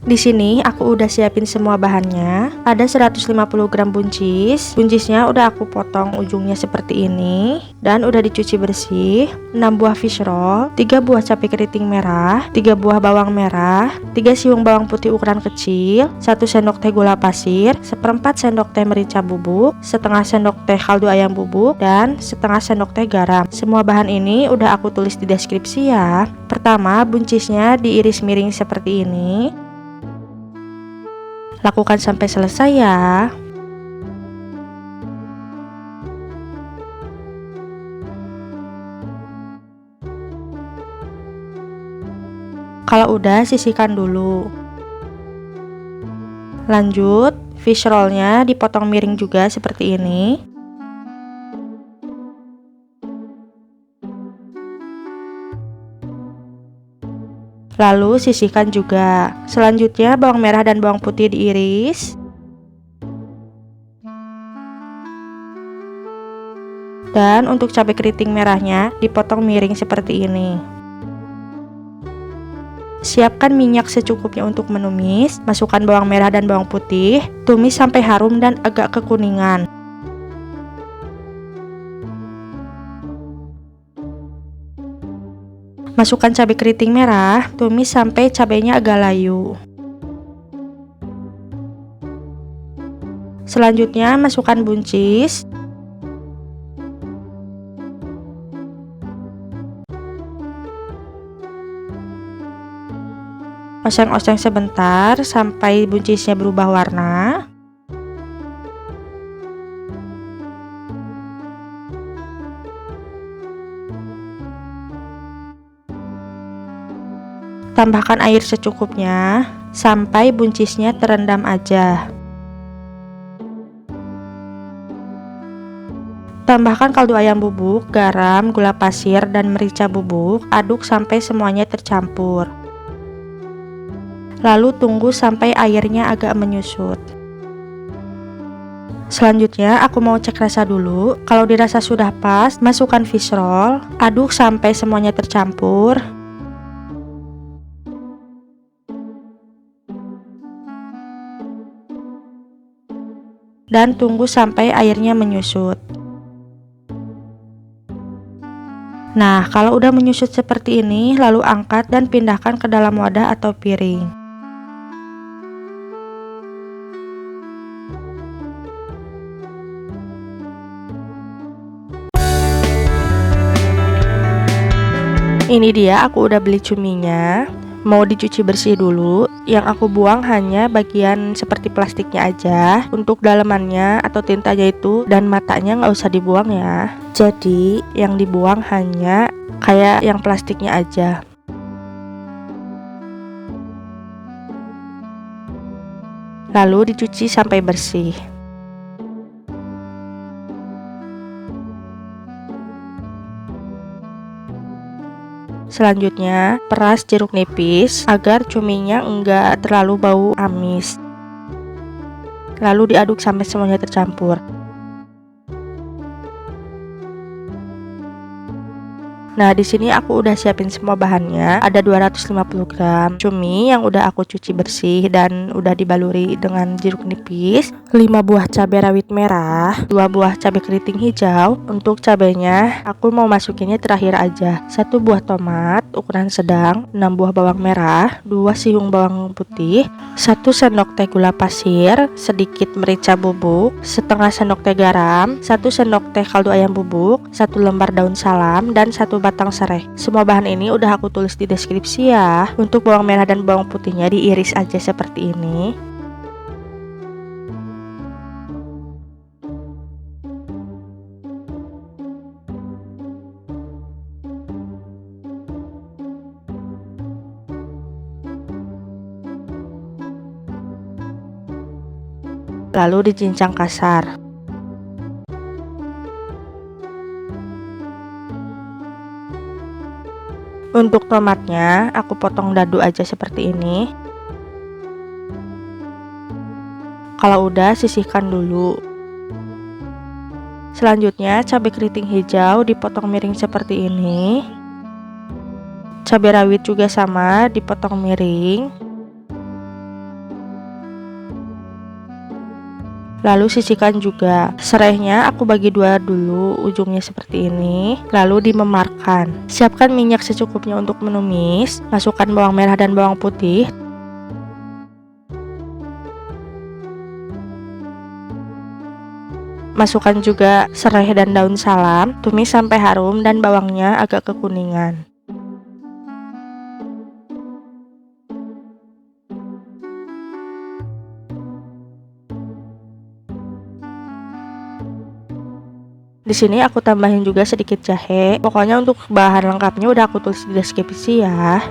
Di sini aku udah siapin semua bahannya. Ada 150 gram buncis. Buncisnya udah aku potong ujungnya seperti ini dan udah dicuci bersih. 6 buah fish roll, 3 buah cabai keriting merah, 3 buah bawang merah, 3 siung bawang putih ukuran kecil, 1 sendok teh gula pasir, seperempat sendok teh merica bubuk, setengah sendok teh kaldu ayam bubuk, dan setengah sendok teh garam. Semua bahan ini udah aku tulis di deskripsi ya. Pertama, buncisnya diiris miring seperti ini. Lakukan sampai selesai ya. Kalau udah, sisihkan dulu. Lanjut, fish rollnya dipotong miring juga seperti ini. Lalu sisihkan juga. Selanjutnya bawang merah dan bawang putih diiris. Dan untuk cabai keriting merahnya dipotong miring seperti ini. Siapkan minyak secukupnya untuk menumis. Masukkan bawang merah dan bawang putih. Tumis sampai harum dan agak kekuningan. Masukkan cabai keriting merah, tumis sampai cabainya agak layu. Selanjutnya masukkan buncis. Oseng-oseng sebentar sampai buncisnya berubah warna. Tambahkan air secukupnya sampai buncisnya terendam aja. Tambahkan kaldu ayam bubuk, garam, gula pasir, dan merica bubuk. Aduk sampai semuanya tercampur. Lalu tunggu sampai airnya agak menyusut. Selanjutnya aku mau cek rasa dulu. Kalau dirasa sudah pas, masukkan fish roll. Aduk sampai semuanya tercampur. Dan tunggu sampai airnya menyusut. Nah, kalau udah menyusut seperti ini, lalu angkat dan pindahkan ke dalam wadah atau piring. Ini dia, aku udah beli cuminya. Mau dicuci bersih dulu. Yang aku buang hanya bagian seperti plastiknya aja. Untuk dalamannya atau tintanya itu dan matanya nggak usah dibuang ya. Jadi yang dibuang hanya kayak yang plastiknya aja. Lalu dicuci sampai bersih. Selanjutnya, peras jeruk nipis agar cuminya enggak terlalu bau amis. Lalu diaduk sampai semuanya tercampur. Nah, di sini aku udah siapin semua bahannya. Ada 250 gram cumi yang udah aku cuci bersih dan udah dibaluri dengan jeruk nipis, 5 buah cabai rawit merah, 2 buah cabai keriting hijau. Untuk cabainya aku mau masukinnya terakhir aja. 1 buah tomat ukuran sedang, 6 buah bawang merah, 2 siung bawang putih, 1 sendok teh gula pasir, sedikit merica bubuk, setengah sendok teh garam, 1 sendok teh kaldu ayam bubuk, 1 lembar daun salam, dan 1 batang serai. Semua bahan ini udah aku tulis di deskripsi ya. Untuk bawang merah dan bawang putihnya diiris aja seperti ini. Lalu dicincang kasar. Untuk tomatnya aku potong dadu aja seperti ini. Kalau udah, sisihkan dulu. Selanjutnya cabai keriting hijau dipotong miring seperti ini. Cabai rawit juga sama, dipotong miring. Lalu sisihkan juga. Serainya aku bagi dua dulu, ujungnya seperti ini. Lalu dimemarkan. Siapkan minyak secukupnya untuk menumis. Masukkan bawang merah dan bawang putih. Masukkan juga serai dan daun salam. Tumis sampai harum dan bawangnya agak kekuningan. Di sini aku tambahin juga sedikit jahe. Pokoknya untuk bahan lengkapnya udah aku tulis di deskripsi ya.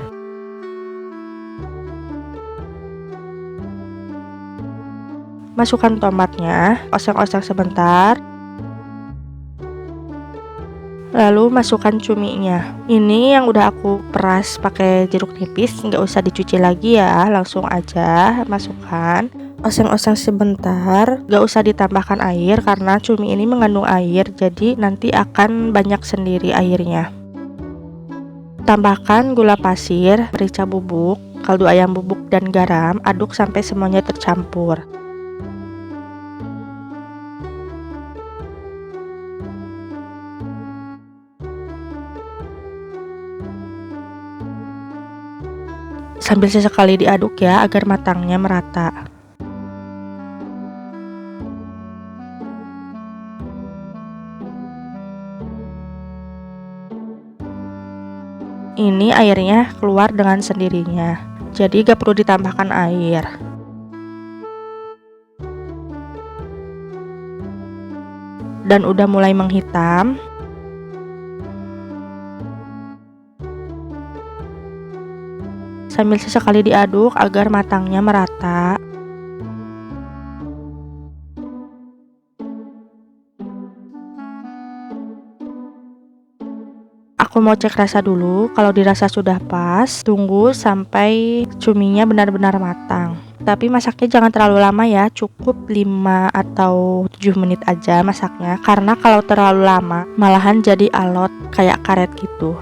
Masukkan tomatnya, oseng-oseng sebentar. Lalu masukkan cuminya. Ini yang udah aku peras pakai jeruk nipis, nggak usah dicuci lagi ya, langsung aja masukkan. Oseng-oseng sebentar, gak usah ditambahkan air karena cumi ini mengandung air, jadi nanti akan banyak sendiri airnya. Tambahkan gula pasir, merica bubuk, kaldu ayam bubuk dan garam, aduk sampai semuanya tercampur. Sambil sesekali diaduk ya agar matangnya merata. Ini airnya keluar dengan sendirinya, jadi gak perlu ditambahkan air. Dan udah mulai menghitam. Sambil sesekali diaduk agar matangnya merata. Aku mau cek rasa dulu. Kalau dirasa sudah pas, tunggu sampai cuminya benar-benar matang. Tapi masaknya jangan terlalu lama ya, cukup 5 atau 7 menit aja masaknya. Karena kalau terlalu lama, malahan jadi alot kayak karet gitu.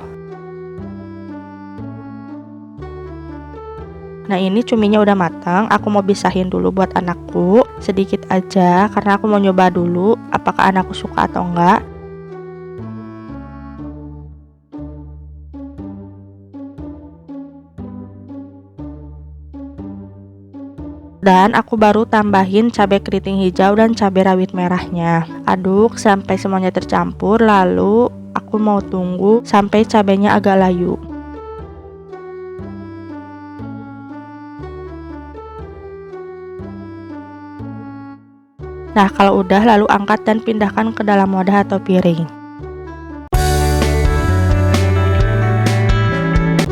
Nah ini cuminya udah matang, aku mau pisahin dulu buat anakku. Sedikit aja, karena aku mau nyoba dulu apakah anakku suka atau enggak. Dan aku baru tambahin cabai keriting hijau dan cabai rawit merahnya. Aduk sampai semuanya tercampur, lalu aku mau tunggu sampai cabainya agak layu. Nah kalau udah, lalu angkat dan pindahkan ke dalam wadah atau piring.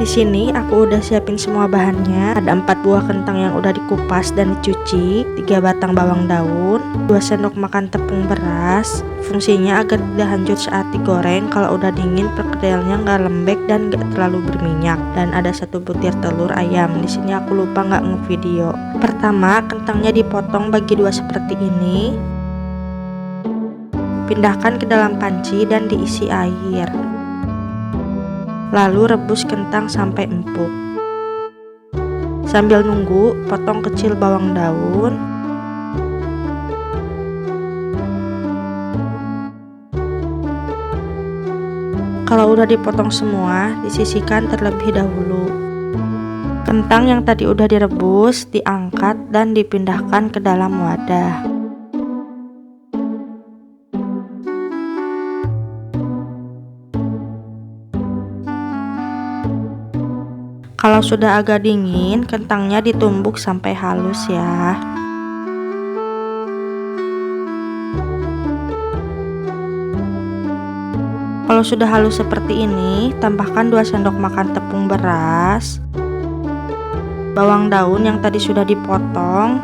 Di sini aku udah siapin semua bahannya. Ada 4 buah kentang yang udah dikupas dan dicuci, 3 batang bawang daun, 2 sendok makan tepung beras. Fungsinya agar tidak hancur saat digoreng. Kalau udah dingin, perkedelnya nggak lembek dan nggak terlalu berminyak. Dan ada 1 butir telur ayam. Di sini aku lupa nggak ngevideo. Pertama, kentangnya dipotong bagi 2 seperti ini. Pindahkan ke dalam panci dan diisi air. Lalu rebus kentang sampai empuk. Sambil nunggu, potong kecil bawang daun. Kalau udah dipotong semua, disisihkan terlebih dahulu. Kentang yang tadi udah direbus diangkat dan dipindahkan ke dalam wadah. Kalau sudah agak dingin, kentangnya ditumbuk sampai halus ya. Kalau sudah halus seperti ini, tambahkan 2 sendok makan tepung beras, bawang daun yang tadi sudah dipotong,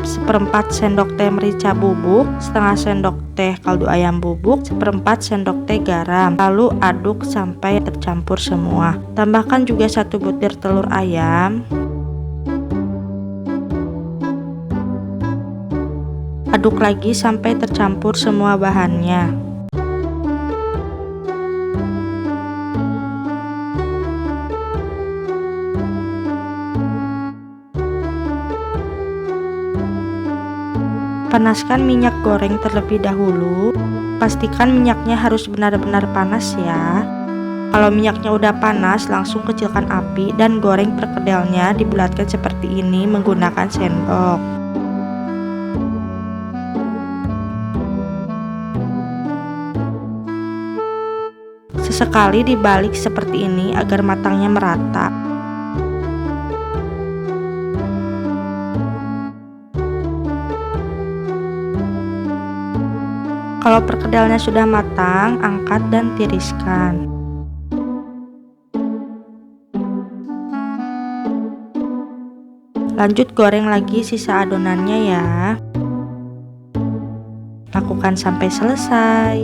1/4 sendok teh merica bubuk, setengah sendok teh kaldu ayam bubuk, 1/4 sendok teh garam. Lalu aduk sampai tercampur semua. Tambahkan juga 1 butir telur ayam. Aduk lagi sampai tercampur semua bahannya. Panaskan minyak goreng terlebih dahulu. Pastikan minyaknya harus benar-benar panas ya. Kalau minyaknya udah panas, langsung kecilkan api dan goreng perkedelnya dibulatkan seperti ini menggunakan sendok. Sesekali dibalik seperti ini agar matangnya merata. Kalau perkedelnya sudah matang, angkat dan tiriskan. Lanjut goreng lagi sisa adonannya ya. Lakukan sampai selesai.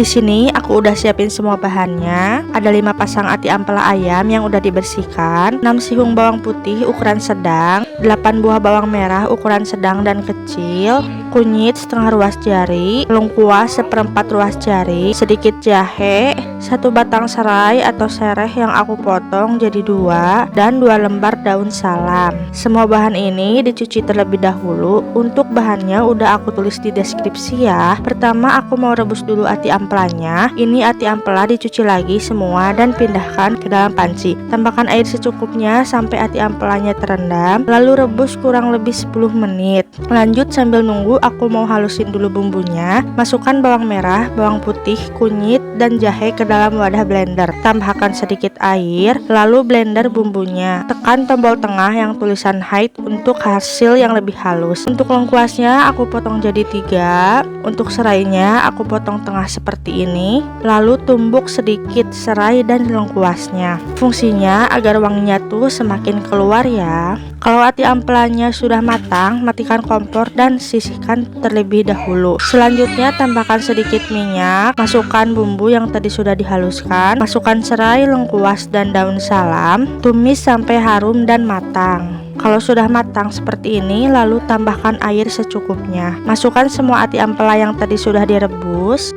Di sini aku udah siapin semua bahannya. Ada 5 pasang ati ampela ayam yang udah dibersihkan, 6 sihung bawang putih ukuran sedang, 8 buah bawang merah ukuran sedang dan kecil, kunyit setengah ruas jari, lengkuas seperempat ruas jari, sedikit jahe, 1 batang serai atau sereh yang aku potong jadi 2, dan 2 lembar daun salam. Semua bahan ini dicuci terlebih dahulu. Untuk bahannya udah aku tulis di deskripsi ya. Pertama aku mau rebus dulu ati ampelanya. Ini ati ampela dicuci lagi semua dan pindahkan ke dalam panci. Tambahkan air secukupnya sampai ati ampelanya terendam, lalu rebus kurang lebih 10 menit. Lanjut sambil nunggu aku mau halusin dulu bumbunya. Masukkan bawang merah, bawang putih, kunyit, dan jahe ke dalam wadah blender. Tambahkan sedikit air, lalu blender bumbunya. Tekan tombol tengah yang tulisan hide untuk hasil yang lebih halus. Untuk lengkuasnya aku potong jadi 3. Untuk serainya aku potong tengah seperti ini, lalu tumbuk sedikit serai dan lengkuasnya. Fungsinya agar wanginya tuh semakin keluar ya. Kalau ati ampelanya sudah matang, matikan kompor dan sisihkan terlebih dahulu. Selanjutnya tambahkan sedikit minyak, masukkan bumbu yang tadi sudah dihaluskan, masukkan serai, lengkuas, dan daun salam, tumis sampai harum dan matang. Kalau sudah matang seperti ini, lalu tambahkan air secukupnya. Masukkan semua ati ampela yang tadi sudah direbus.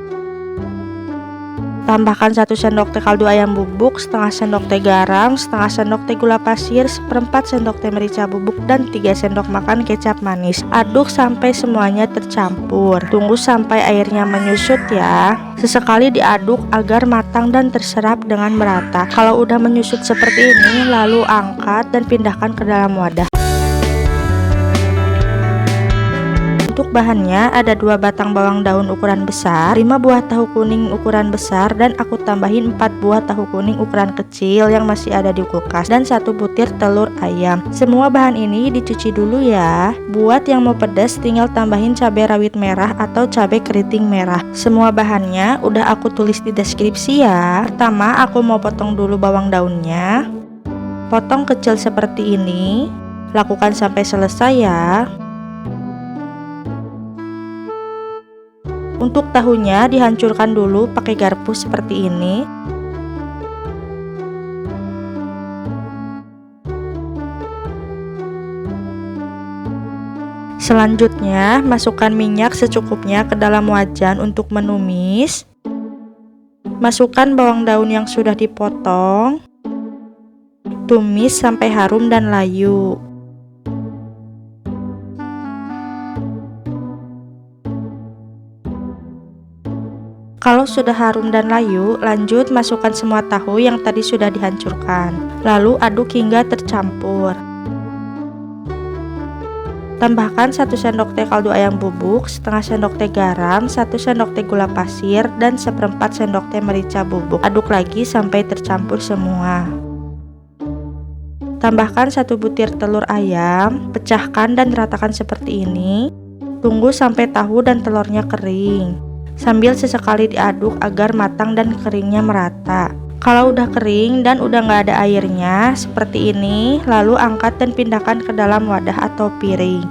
Tambahkan 1 sendok teh kaldu ayam bubuk, setengah sendok teh garam, setengah sendok teh gula pasir, seperempat sendok teh merica bubuk, dan 3 sendok makan kecap manis. Aduk sampai semuanya tercampur. Tunggu sampai airnya menyusut ya. Sesekali diaduk agar matang dan terserap dengan merata. Kalau udah menyusut seperti ini, lalu angkat dan pindahkan ke dalam wadah. Untuk bahannya ada 2 batang bawang daun ukuran besar, 5 buah tahu kuning ukuran besar, dan aku tambahin 4 buah tahu kuning ukuran kecil yang masih ada di kulkas, dan 1 butir telur ayam. Semua bahan ini dicuci dulu ya. Buat yang mau pedas tinggal tambahin cabai rawit merah atau cabai keriting merah. Semua bahannya udah aku tulis di deskripsi ya. Pertama aku mau potong dulu bawang daunnya. Potong kecil seperti ini. Lakukan sampai selesai ya. Untuk tahunya dihancurkan dulu pakai garpu seperti ini. Selanjutnya masukkan minyak secukupnya ke dalam wajan untuk menumis. Masukkan bawang daun yang sudah dipotong. Tumis sampai harum dan layu. Kalau sudah harum dan layu, lanjut masukkan semua tahu yang tadi sudah dihancurkan. Lalu aduk hingga tercampur. Tambahkan 1 sendok teh kaldu ayam bubuk, setengah sendok teh garam, 1 sendok teh gula pasir, dan seperempat sendok teh merica bubuk. Aduk lagi sampai tercampur semua. Tambahkan 1 butir telur ayam, pecahkan dan ratakan seperti ini. Tunggu sampai tahu dan telurnya kering. Sambil sesekali diaduk agar matang dan keringnya merata. Kalau udah kering dan udah nggak ada airnya seperti ini, lalu angkat dan pindahkan ke dalam wadah atau piring.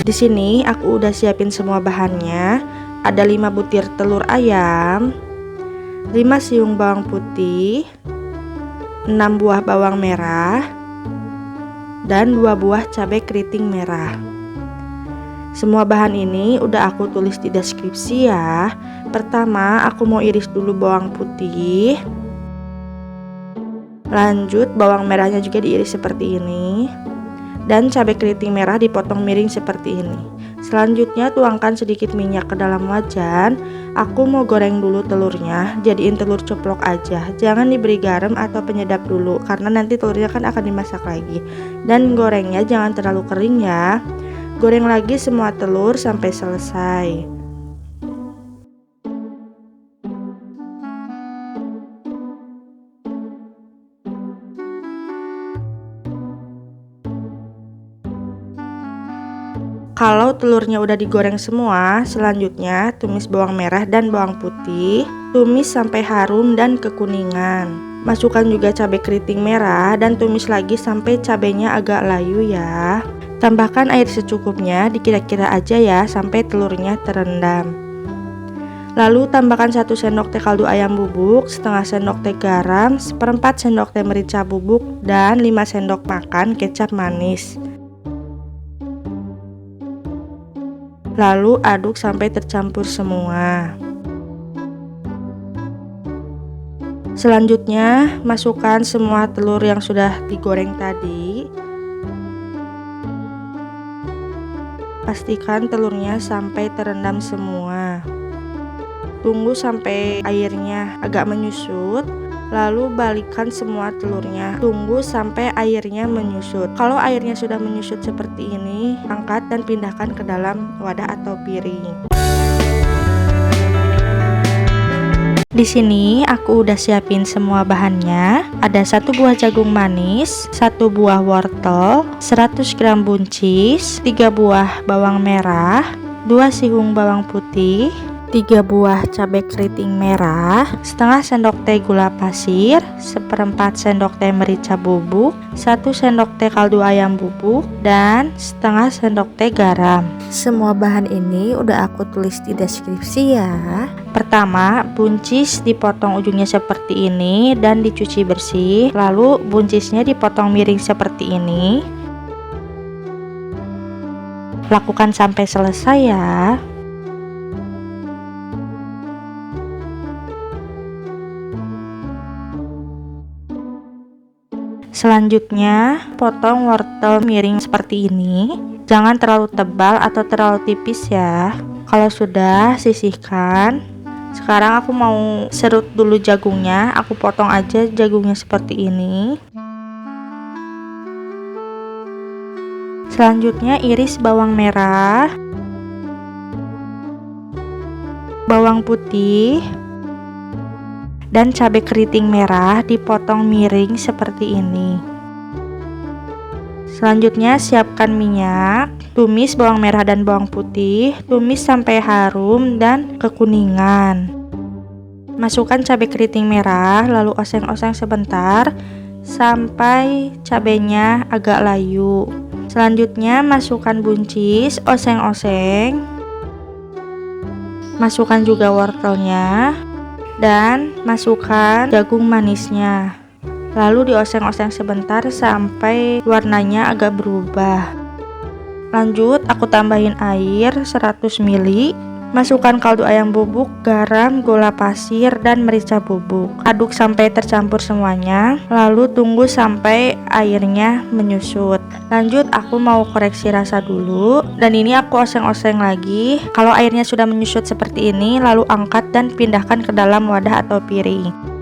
Di sini aku udah siapin semua bahannya. Ada 5 butir telur ayam, 5 siung bawang putih, 6 buah bawang merah, dan 2 buah cabai keriting merah. Semua bahan ini udah aku tulis di deskripsi ya. Pertama aku mau iris dulu bawang putih. Lanjut bawang merahnya juga diiris seperti ini. Dan cabai keriting merah dipotong miring seperti ini. Selanjutnya tuangkan sedikit minyak ke dalam wajan. Aku mau goreng dulu telurnya, jadiin telur ceplok aja. Jangan diberi garam atau penyedap dulu karena nanti telurnya kan akan dimasak lagi. Dan gorengnya jangan terlalu kering ya. Goreng lagi semua telur sampai selesai. Kalau telurnya udah digoreng semua, selanjutnya tumis bawang merah dan bawang putih. Tumis sampai harum dan kekuningan. Masukkan juga cabai keriting merah dan tumis lagi sampai cabainya agak layu ya. Tambahkan air secukupnya, dikira-kira aja ya sampai telurnya terendam. Lalu tambahkan 1 sendok teh kaldu ayam bubuk, setengah sendok teh garam, 1/4 sendok teh merica bubuk, dan 5 sendok makan kecap manis. Lalu aduk sampai tercampur semua. Selanjutnya masukkan semua telur yang sudah digoreng tadi. Pastikan telurnya sampai terendam semua. Tunggu sampai airnya agak menyusut. Lalu balikkan semua telurnya. Tunggu sampai airnya menyusut. Kalau airnya sudah menyusut seperti ini, angkat dan pindahkan ke dalam wadah atau piring. Di sini aku udah siapin semua bahannya. Ada 1 buah jagung manis, 1 buah wortel, 100 gram buncis, 3 buah bawang merah, 2 sihung bawang putih, 3 buah cabai keriting merah, setengah sendok teh gula pasir, 1/4 sendok teh merica bubuk, 1 sendok teh kaldu ayam bubuk, dan setengah sendok teh garam. Semua bahan ini udah aku tulis di deskripsi ya. Pertama, buncis dipotong ujungnya seperti ini dan dicuci bersih. Lalu buncisnya dipotong miring seperti ini. Lakukan sampai selesai ya. Selanjutnya, potong wortel miring seperti ini. Jangan terlalu tebal atau terlalu tipis ya. Kalau sudah, sisihkan. Sekarang aku mau serut dulu jagungnya. Aku potong aja jagungnya seperti ini. Selanjutnya iris bawang merah, bawang putih, dan cabai keriting merah dipotong miring seperti ini. Selanjutnya siapkan minyak, tumis bawang merah dan bawang putih, tumis sampai harum dan kekuningan. Masukkan cabai keriting merah, lalu oseng-oseng sebentar sampai cabainya agak layu. Selanjutnya masukkan buncis, oseng-oseng. Masukkan juga wortelnya dan masukkan jagung manisnya. Lalu dioseng-oseng sebentar sampai warnanya agak berubah. Lanjut aku tambahin air 100 ml. Masukkan kaldu ayam bubuk, garam, gula pasir, dan merica bubuk. Aduk sampai tercampur semuanya. Lalu tunggu sampai airnya menyusut. Lanjut aku mau koreksi rasa dulu. Dan ini aku oseng-oseng lagi. Kalau airnya sudah menyusut seperti ini, lalu angkat dan pindahkan ke dalam wadah atau piring.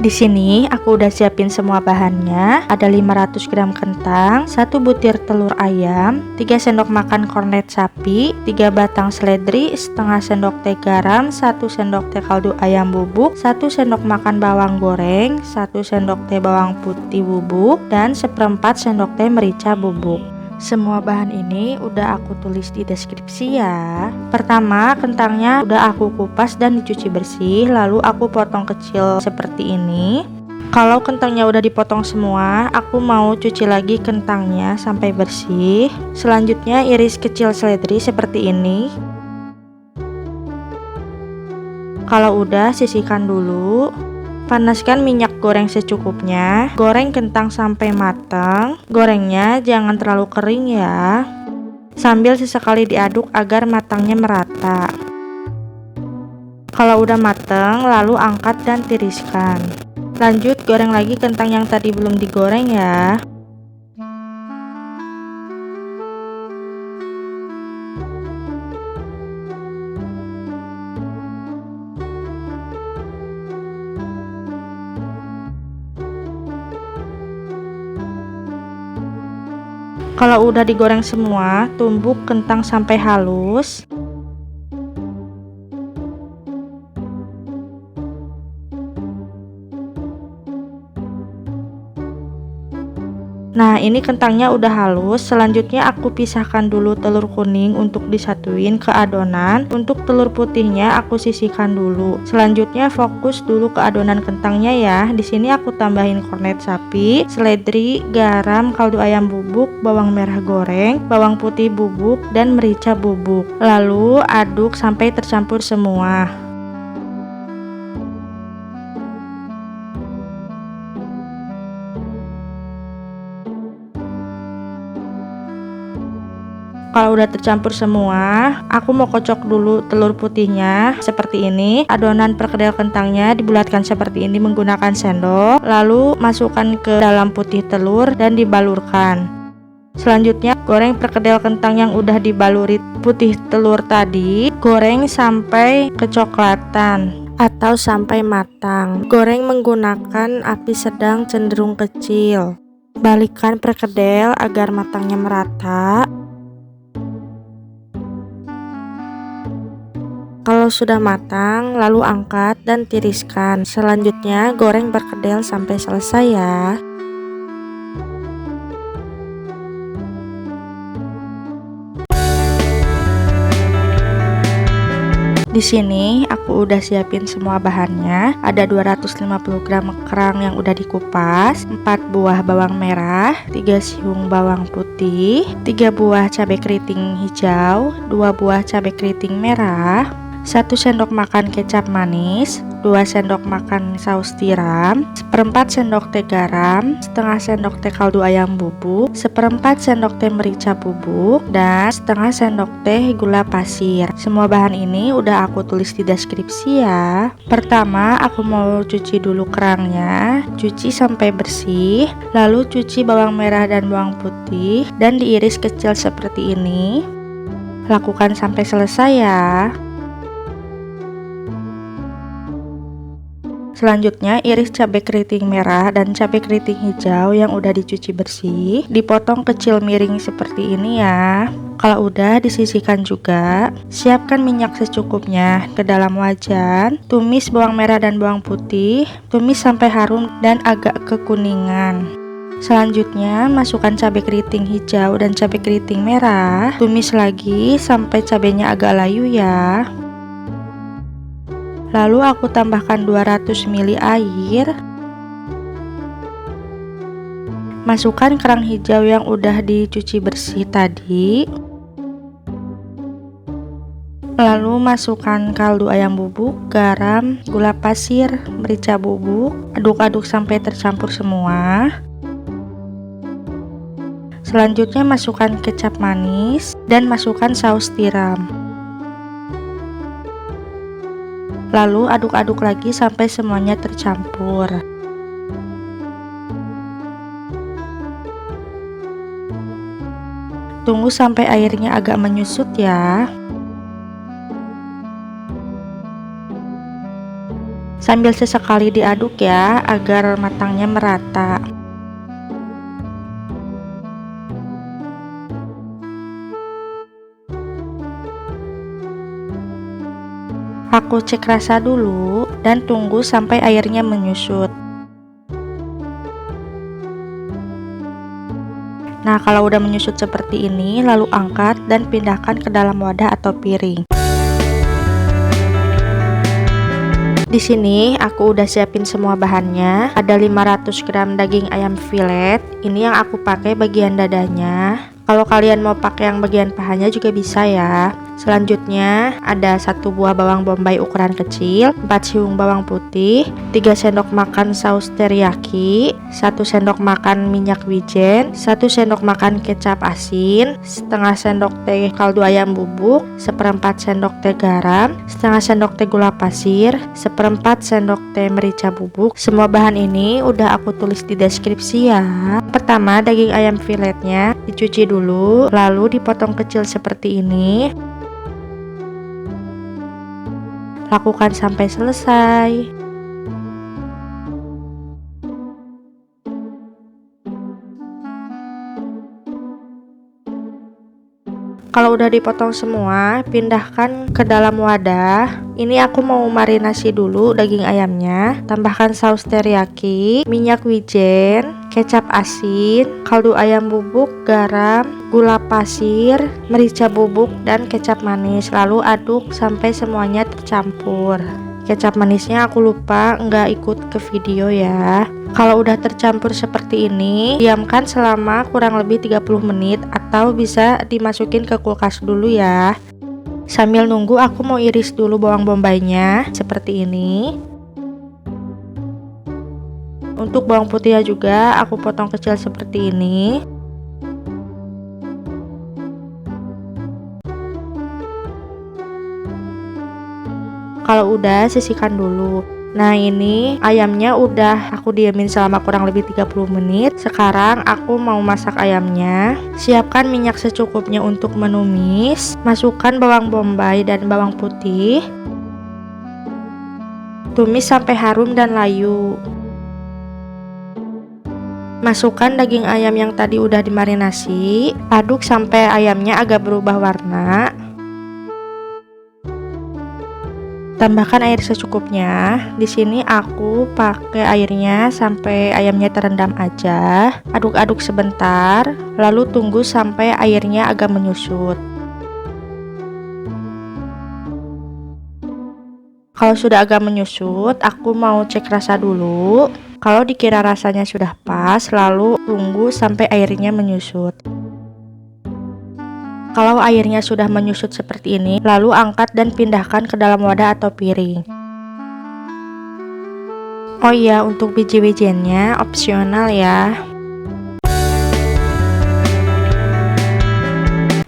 Di sini aku udah siapin semua bahannya. Ada 500 gram kentang, 1 butir telur ayam, 3 sendok makan kornet sapi, 3 batang seledri, setengah sendok teh garam, 1 sendok teh kaldu ayam bubuk, 1 sendok makan bawang goreng, 1 sendok teh bawang putih bubuk, dan 1/4 sendok teh merica bubuk. Semua bahan ini udah aku tulis di deskripsi ya. Pertama, kentangnya udah aku kupas dan dicuci bersih, lalu aku potong kecil seperti ini. Kalau kentangnya udah dipotong semua, aku mau cuci lagi kentangnya sampai bersih. Selanjutnya iris kecil seledri seperti ini. Kalau udah, sisihkan dulu. Panaskan minyak goreng secukupnya. Goreng kentang sampai matang. Gorengnya jangan terlalu kering ya. Sambil sesekali diaduk agar matangnya merata. Kalau udah matang, lalu angkat dan tiriskan. Lanjut goreng lagi kentang yang tadi belum digoreng ya. Kalau udah digoreng semua, tumbuk kentang sampai halus. Nah, ini kentangnya udah halus. Selanjutnya aku pisahkan dulu telur kuning untuk disatuin ke adonan. Untuk telur putihnya aku sisihkan dulu. Selanjutnya fokus dulu ke adonan kentangnya ya. Di sini aku tambahin kornet sapi, seledri, garam, kaldu ayam bubuk, bawang merah goreng, bawang putih bubuk, dan merica bubuk. Lalu aduk sampai tercampur semua. Kalau udah tercampur semua, aku mau kocok dulu telur putihnya seperti ini. Adonan perkedel kentangnya dibulatkan seperti ini menggunakan sendok. Lalu masukkan ke dalam putih telur dan dibalurkan. Selanjutnya goreng perkedel kentang yang udah dibaluri putih telur tadi. Goreng sampai kecoklatan atau sampai matang. Goreng menggunakan api sedang cenderung kecil. Balikkan perkedel agar matangnya merata. Kalau sudah matang, lalu angkat dan tiriskan. Selanjutnya, goreng perkedel sampai selesai ya. Di sini aku udah siapin semua bahannya. Ada 250 gram kerang yang udah dikupas, 4 buah bawang merah, 3 siung bawang putih, 3 buah cabai keriting hijau, 2 buah cabai keriting merah, 1 sendok makan kecap manis, 2 sendok makan saus tiram, 1/4 sendok teh garam, setengah sendok teh kaldu ayam bubuk, 1/4 sendok teh merica bubuk, dan setengah sendok teh gula pasir. Semua bahan ini udah aku tulis di deskripsi ya. Pertama, aku mau cuci dulu kerangnya, cuci sampai bersih, lalu cuci bawang merah dan bawang putih, dan diiris kecil seperti ini. Lakukan sampai selesai ya. Selanjutnya iris cabai keriting merah dan cabai keriting hijau yang udah dicuci bersih, dipotong kecil miring seperti ini ya. Kalau udah disisihkan juga, siapkan minyak secukupnya ke dalam wajan. Tumis bawang merah dan bawang putih, tumis sampai harum dan agak kekuningan. Selanjutnya masukkan cabai keriting hijau dan cabai keriting merah, tumis lagi sampai cabainya agak layu ya. Lalu aku tambahkan 200 ml air. Masukkan kerang hijau yang udah dicuci bersih tadi. Lalu masukkan kaldu ayam bubuk, garam, gula pasir, merica bubuk. Aduk-aduk sampai tercampur semua. Selanjutnya masukkan kecap manis dan masukkan saus tiram. Lalu aduk-aduk lagi sampai semuanya tercampur. Tunggu sampai airnya agak menyusut ya. Sambil sesekali diaduk ya, agar matangnya merata. Aku cek rasa dulu dan tunggu sampai airnya menyusut. Nah, kalau udah menyusut seperti ini, lalu angkat dan pindahkan ke dalam wadah atau piring. Di sini aku udah siapin semua bahannya. Ada 500 gram daging ayam filet. Ini yang aku pakai bagian dadanya. Kalau kalian mau pakai yang bagian pahanya juga bisa ya. Selanjutnya ada 1 buah bawang bombay ukuran kecil, 4 siung bawang putih, 3 sendok makan saus teriyaki, 1 sendok makan minyak wijen, 1 sendok makan kecap asin, setengah sendok teh kaldu ayam bubuk, 1/4 sendok teh garam, setengah sendok teh gula pasir, 1/4 sendok teh merica bubuk. Semua bahan ini udah aku tulis di deskripsi ya. Pertama, daging ayam filetnya dicuci dulu, lalu dipotong kecil seperti ini. Lakukan sampai selesai. Kalau udah dipotong semua, pindahkan ke dalam wadah. Ini aku mau marinasi dulu daging ayamnya. Tambahkan saus teriyaki, minyak wijen, kecap asin, kaldu ayam bubuk, garam, gula pasir, merica bubuk, dan kecap manis. Lalu aduk sampai semuanya tercampur. Kecap manisnya aku lupa nggak ikut ke video ya. Kalau udah tercampur seperti ini, diamkan selama kurang lebih 30 menit atau bisa dimasukin ke kulkas dulu ya. Sambil nunggu aku mau iris dulu bawang bombaynya seperti ini. Untuk bawang putihnya juga aku potong kecil seperti ini. Kalau udah, sisihkan dulu. Nah, ini ayamnya udah aku diamin selama kurang lebih 30 menit. Sekarang aku mau masak ayamnya. Siapkan minyak secukupnya untuk menumis. Masukkan bawang bombay dan bawang putih. Tumis sampai harum dan layu. Masukkan daging ayam yang tadi udah dimarinasi. Aduk sampai ayamnya agak berubah warna. Tambahkan air secukupnya. Di sini aku pakai airnya sampai ayamnya terendam aja. Aduk-aduk sebentar, lalu tunggu sampai airnya agak menyusut. Kalau sudah agak menyusut, aku mau cek rasa dulu. Kalau dikira rasanya sudah pas, lalu tunggu sampai airnya menyusut. Kalau airnya sudah menyusut seperti ini, lalu angkat dan pindahkan ke dalam wadah atau piring. Oh iya, untuk biji wijennya opsional ya.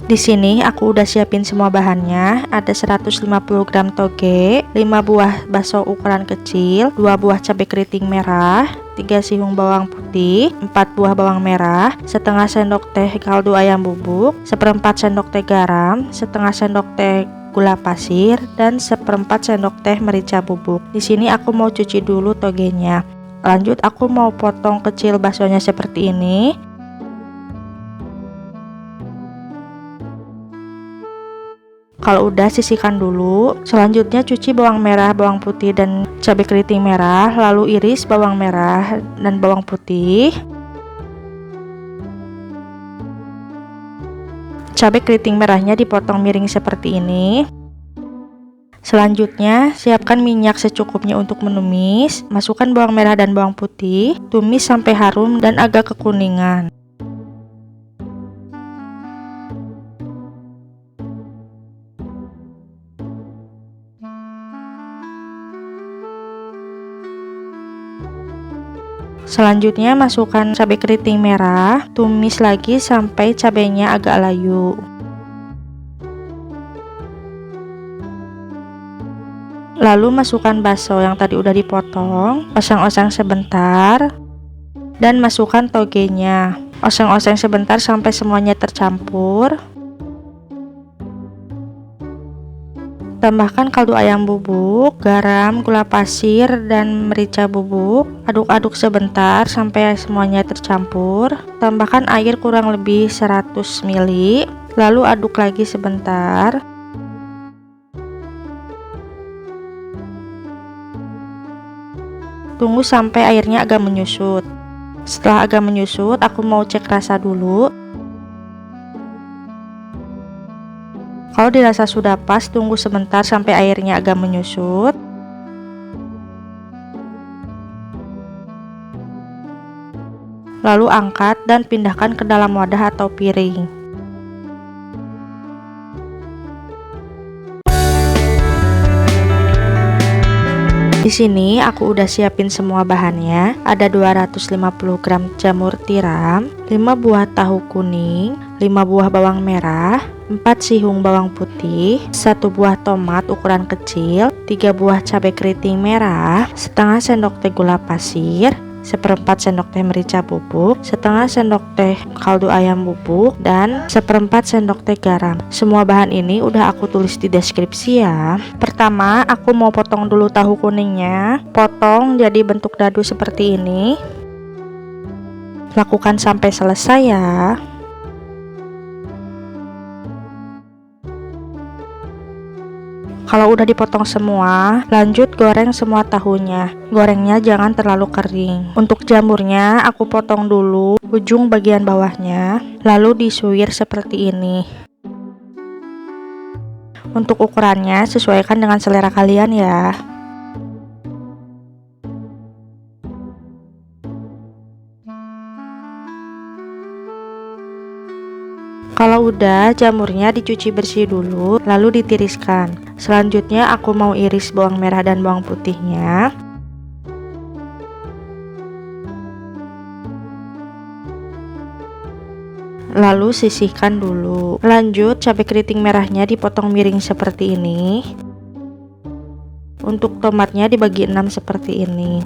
Di sini aku udah siapin semua bahannya. Ada 150 gram toge, 5 buah bakso ukuran kecil, 2 buah cabai keriting merah, 3 siung bawang putih, 4 buah bawang merah, setengah sendok teh kaldu ayam bubuk, 1/4 sendok teh garam, setengah sendok teh gula pasir, dan 1/4 sendok teh merica bubuk. Di sini aku mau cuci dulu togenya. Lanjut aku mau potong kecil baksonya seperti ini. Kalau udah, sisihkan dulu. Selanjutnya cuci bawang merah, bawang putih, dan cabai keriting merah. Lalu iris bawang merah dan bawang putih. Cabai keriting merahnya dipotong miring seperti ini. Selanjutnya, siapkan minyak secukupnya untuk menumis. Masukkan bawang merah dan bawang putih. Tumis sampai harum dan agak kekuningan. Selanjutnya masukkan cabai keriting merah, tumis lagi sampai cabainya agak layu. Lalu masukkan bakso yang tadi udah dipotong, oseng-oseng sebentar, dan masukkan togenya. Oseng-oseng sebentar sampai semuanya tercampur. Tambahkan kaldu ayam bubuk, garam, gula pasir, dan merica bubuk. Aduk-aduk sebentar sampai semuanya tercampur. Tambahkan air kurang lebih 100 ml. Lalu aduk lagi sebentar. Tunggu sampai airnya agak menyusut. Setelah agak menyusut, aku mau cek rasa dulu. Kalau dirasa sudah pas, tunggu sebentar sampai airnya agak menyusut. lalu angkat dan pindahkan ke dalam wadah atau piring. Di sini aku udah siapin semua bahannya. Ada 250 gram jamur tiram, 5 buah tahu kuning, 5 buah bawang merah, 4 sihung bawang putih, 1 buah tomat ukuran kecil, 3 buah cabai keriting merah, setengah sendok teh gula pasir, seperempat sendok teh merica bubuk, setengah sendok teh kaldu ayam bubuk, dan seperempat sendok teh garam. Semua bahan ini udah aku tulis di deskripsi ya. Pertama, aku mau potong dulu tahu kuningnya. Potong jadi bentuk dadu seperti ini. Lakukan sampai selesai ya. Kalau udah dipotong semua, lanjut goreng semua tahunya. Gorengnya jangan terlalu kering. Untuk jamurnya aku potong dulu ujung bagian bawahnya, lalu disuir seperti ini. Untuk ukurannya sesuaikan dengan selera kalian ya. Kalau udah, jamurnya dicuci bersih dulu, lalu ditiriskan. Selanjutnya aku mau iris bawang merah dan bawang putihnya. Lalu sisihkan dulu. Lanjut, cabai keriting merahnya dipotong miring seperti ini. Untuk tomatnya dibagi 6 seperti ini.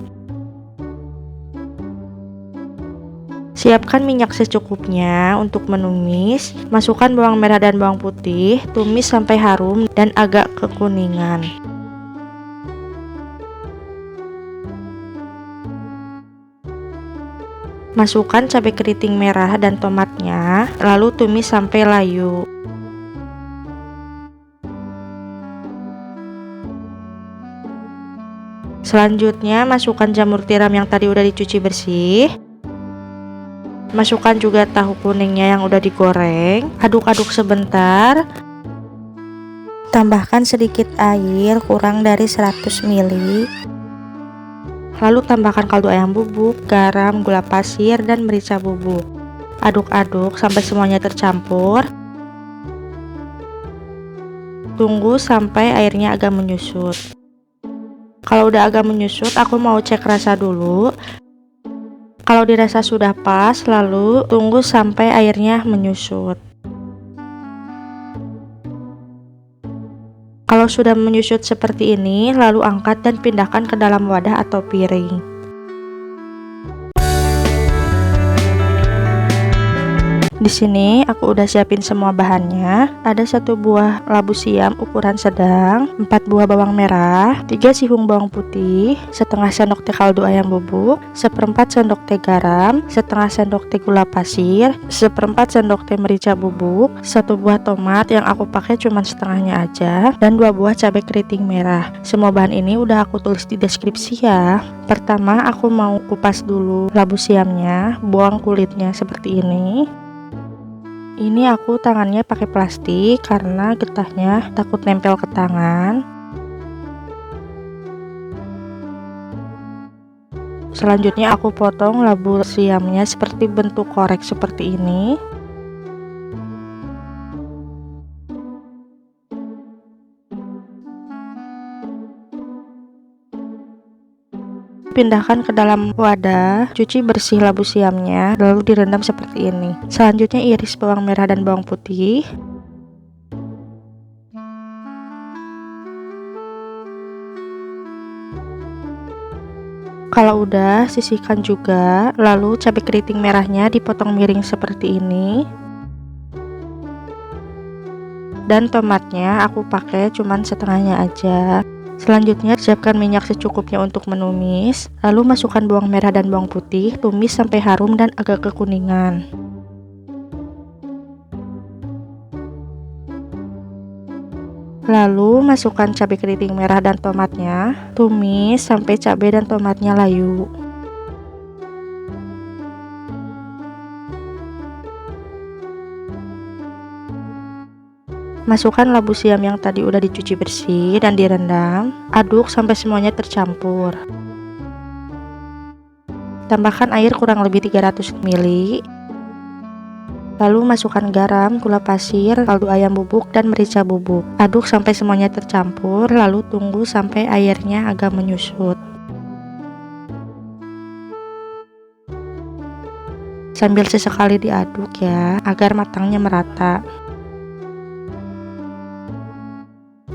Siapkan minyak secukupnya untuk menumis. Masukkan bawang merah dan bawang putih, tumis sampai harum dan agak kekuningan. Masukkan cabai keriting merah dan tomatnya, lalu tumis sampai layu. Selanjutnya, masukkan jamur tiram yang tadi udah dicuci bersih. Masukkan juga tahu kuningnya yang udah digoreng. Aduk-aduk sebentar. Tambahkan sedikit air kurang dari 100 ml. Lalu tambahkan kaldu ayam bubuk, garam, gula pasir, dan merica bubuk. Aduk-aduk sampai semuanya tercampur. Tunggu sampai airnya agak menyusut. Kalau udah agak menyusut, aku mau cek rasa dulu. Kalau dirasa sudah pas, lalu tunggu sampai airnya menyusut. Kalau sudah menyusut seperti ini, lalu angkat dan pindahkan ke dalam wadah atau piring. Di sini aku udah siapin semua bahannya. Ada 1 buah labu siam ukuran sedang, 4 buah bawang merah, 3 sihung bawang putih, setengah sendok teh kaldu ayam bubuk, seperempat sendok teh garam, setengah sendok teh gula pasir, seperempat sendok teh merica bubuk, 1 buah tomat yang aku pakai cuman setengahnya aja, dan 2 buah cabai keriting merah. Semua bahan ini udah aku tulis di deskripsi ya. Pertama, aku mau kupas dulu labu siamnya, buang kulitnya seperti ini. Ini aku tangannya pakai plastik karena getahnya takut nempel ke tangan. Selanjutnya aku potong labu siamnya seperti bentuk korek seperti ini. Pindahkan ke dalam wadah, cuci bersih labu siamnya, lalu direndam seperti ini. Selanjutnya iris bawang merah dan bawang putih. Kalau udah, sisihkan juga, lalu cabai keriting merahnya dipotong miring seperti ini. Dan tomatnya aku pakai cuman setengahnya aja. Selanjutnya, siapkan minyak secukupnya untuk menumis, lalu masukkan bawang merah dan bawang putih, tumis sampai harum dan agak kekuningan. Lalu, masukkan cabai keriting merah dan tomatnya, tumis sampai cabai dan tomatnya layu. Masukkan labu siam yang tadi udah dicuci bersih dan direndam. Aduk sampai semuanya tercampur. Tambahkan air kurang lebih 300 ml. Lalu masukkan garam, gula pasir, kaldu ayam bubuk, dan merica bubuk. Aduk sampai semuanya tercampur, lalu tunggu sampai airnya agak menyusut. Sambil sesekali diaduk ya, agar matangnya merata.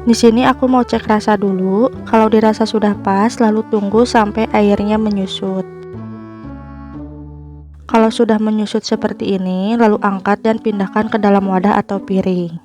Di sini aku mau cek rasa dulu. Kalau dirasa sudah pas, lalu tunggu sampai airnya menyusut. Kalau sudah menyusut seperti ini, lalu angkat dan pindahkan ke dalam wadah atau piring.